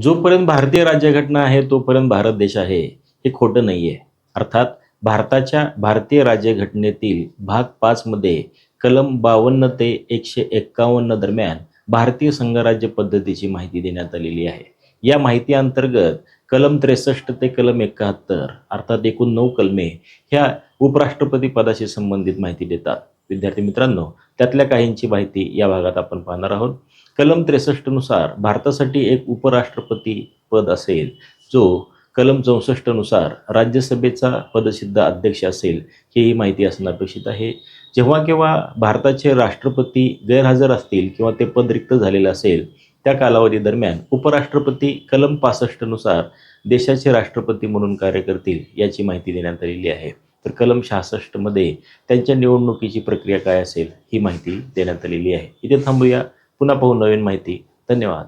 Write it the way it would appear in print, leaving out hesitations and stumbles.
जोपर्यंत भारतीय राज्यघटना आहे तोपर्यंत भारत देश आहे, हे खोटं नाहीये. अर्थात भारतीय राज्यघटनेतील भाग 5 मध्ये कलम 52 ते 151 दरम्यान भारतीय संघराज्य पद्धतीची माहिती देण्यात आलेली आहे. या माहिती अंतर्गत कलम 63 ते कलम 71 अर्थात एकूण 9 कलमे ह्या उपराष्ट्रपती पदाशी संबंधित माहिती देतात. विद्यार्थी मित्रांनो, त्यातल्या काहींची माहिती या भागात आपण पाहणार आहोत. कलम 63 नुसार भारतासाठी एक उपराष्ट्रपती पद असेल, जो कलम 64 नुसार राज्यसभेचा पदसिद्ध अध्यक्ष असेल, ही माहिती असणं अपेक्षित आहे. जेव्हा केव्हा भारताचे राष्ट्रपती गैरहजर असतील किंवा ते पद रिक्त झालेलं असेल, त्या कालावधी दरम्यान उपराष्ट्रपती कलम 65 नुसार देशाचे राष्ट्रपती म्हणून कार्य करतील, याची माहिती देण्यात आलेली आहे. तर कलम 66 मध्ये त्यांच्या निवडणुकीची प्रक्रिया काय असेल, ही माहिती देण्यात आलेली आहे. इथे थांबूया. पुन्हा पाहू नवीन माहिती. धन्यवाद.